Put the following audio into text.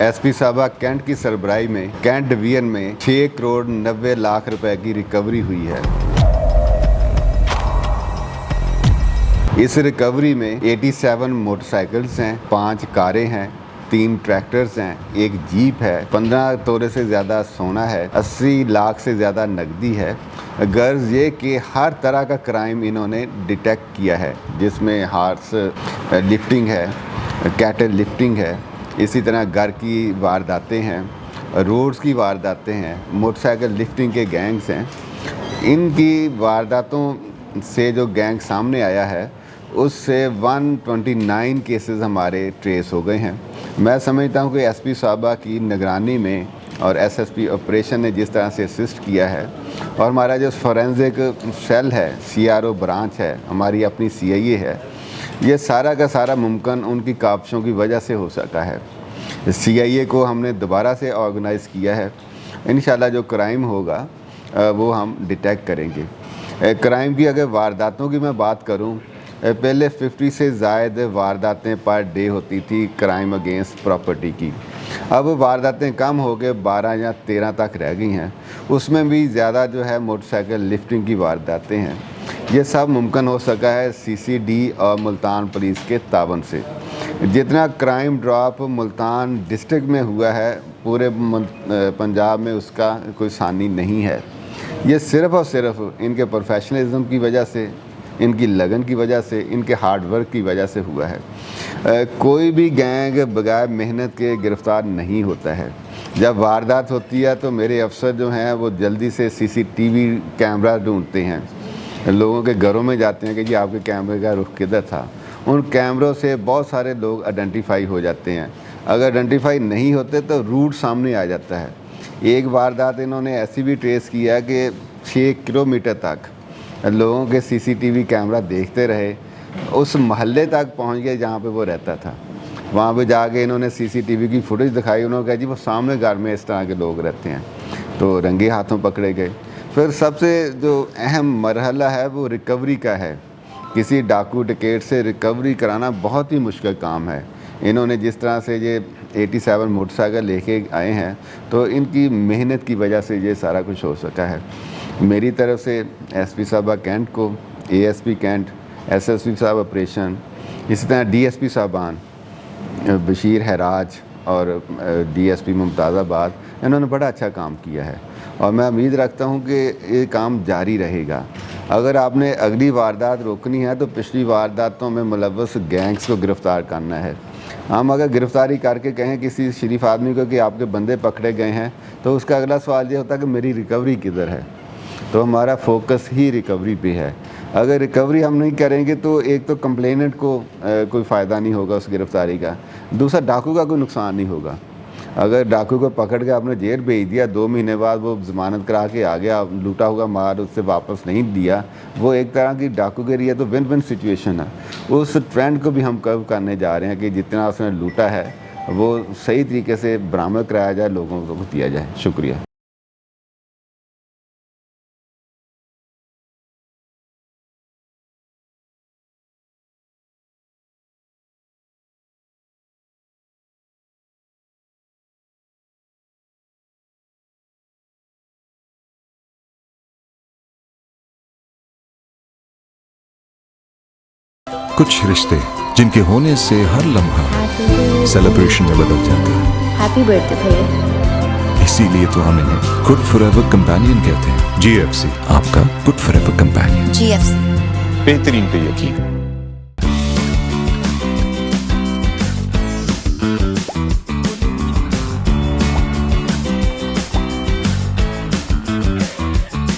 SP साहबा cantt की सरबराही में कैंट डिवीजन में 6 करोड़ 90 लाख रुपए की रिकवरी हुई है। इस रिकवरी में 87 मोटरसाइकिल्स हैं, 5 कारें हैं, 3 ट्रैक्टर्स हैं, 1 जीप है, 15 तोले से ज़्यादा सोना है, 80 लाख से ज़्यादा नकदी है। गर्ज ये कि हर तरह का क्राइम इन्होंने डिटेक्ट किया है, जिसमें हार्स लिफ्टिंग है, कैटल लिफ्टिंग है, इसी तरह घर की वारदातें हैं, रोड्स की वारदातें हैं, मोटरसाइकिल लिफ्टिंग के गैंग्स हैं। इनकी वारदातों से जो गैंग सामने आया है उससे 129 केसेस हमारे ट्रेस हो गए हैं। मैं समझता हूँ कि एसपी साहबा की निगरानी में और एसएसपी ऑपरेशन ने जिस तरह से असिस्ट किया है, और हमारा जो फॉरेंसिक सेल है, सीआरओ ब्रांच है, हमारी अपनी सीआईए है, ये सारा का सारा मुमकिन उनकी काबशों की वजह से हो सका है। सीआईए को हमने दोबारा से ऑर्गेनाइज़ किया है। इंशाल्लाह जो क्राइम होगा वो हम डिटेक्ट करेंगे। क्राइम की अगर वारदातों की मैं बात करूं, पहले 50 से ज़ायद वारदातें पर डे होती थी क्राइम अगेंस्ट प्रॉपर्टी की। अब वारदातें कम हो गए, 12 या 13 तक रह गई हैं। उसमें भी ज़्यादा जो है मोटरसाइकिल लिफ्टिंग की वारदातें हैं। ये सब मुमकिन हो सका है सीसीडी और मुल्तान पुलिस के तावन से। जितना क्राइम ड्रॉप मुल्तान डिस्ट्रिक्ट में हुआ है, पूरे पंजाब में उसका कोई सानी नहीं है। ये सिर्फ़ और सिर्फ इनके प्रोफेशनलिज्म की वजह से, इनकी लगन की वजह से, इनके हार्ड वर्क की वजह से हुआ है। कोई भी गैंग बगैर मेहनत के गिरफ़्तार नहीं होता है। जब वारदात होती है तो मेरे अफसर जो हैं वो जल्दी से सीसीटीवी कैमरा ढूंढते हैं, लोगों के घरों में जाते हैं कि जी आपके कैमरे का रुख किधर था। उन कैमरों से बहुत सारे लोग आइडेंटिफाई हो जाते हैं। अगर आइडेंटिफाई नहीं होते तो रूट सामने आ जाता है। एक वारदात इन्होंने ऐसी भी ट्रेस किया है कि 6 किलोमीटर तक लोगों के सीसीटीवी कैमरा देखते रहे, उस महल्ले तक पहुंच गए जहां पे वो रहता था। वहां पे जाके इन्होंने सीसीटीवी की फुटेज दिखाई। उन्होंने कहा जी वो सामने घर में इस तरह के लोग रहते हैं, तो रंगे हाथों पकड़े गए। फिर सबसे जो अहम मरहला है वो रिकवरी का है। किसी डाकू टिकेट से रिकवरी कराना बहुत ही मुश्किल काम है। इन्होंने जिस तरह से ये 87 मोटरसाइकिल लेके आए हैं, तो इनकी मेहनत की वजह से ये सारा कुछ हो सका है। मेरी तरफ से एसपी साहबा कैंट को, एएसपी कैंट, एसएसपी साहब ऑपरेशन, इसी तरह डीएसपी साहबान बशीर हैराज और डीएसपी मुमताज़ाबाद, इन्होंने बड़ा अच्छा काम किया है और मैं उम्मीद रखता हूं कि ये काम जारी रहेगा। अगर आपने अगली वारदात रोकनी है तो पिछली वारदातों में मुलव्वस गैंग्स को गिरफ़्तार करना है। हम अगर गिरफ़्तारी करके कहें किसी शरीफ आदमी को कि आपके बंदे पकड़े गए हैं, तो उसका अगला सवाल ये होता है कि मेरी रिकवरी किधर है। तो हमारा फोकस ही रिकवरी पे है। अगर रिकवरी हम नहीं करेंगे तो एक तो कंप्लेनेंट को कोई फ़ायदा नहीं होगा उस गिरफ़्तारी का, दूसरा डाकू का कोई नुकसान नहीं होगा। अगर डाकू को पकड़ के आपने जेल भेज दिया, 2 महीने बाद वो ज़मानत करा के आ गया, लूटा हुआ माल उससे वापस नहीं दिया, वो एक तरह की डाकू के लिए तो विन विन सिचुएशन है। उस ट्रेंड को भी हम कब करने जा रहे हैं कि जितना उसने लूटा है वो सही तरीके से बरामद कराया जाए, लोगों को दिया जाए। शुक्रिया। कुछ रिश्ते जिनके होने से हर लम्हा सेलिब्रेशन में बदल जाता है। हैप्पी बर्थडे भैया। इसीलिए तो हम इन्हें गुड फॉरएवर कंपेनियन कहते हैं। जीएफसी, आपका गुड फॉरएवर कंपेनियन। जीएफसी, बेहतरीन पे यकीन।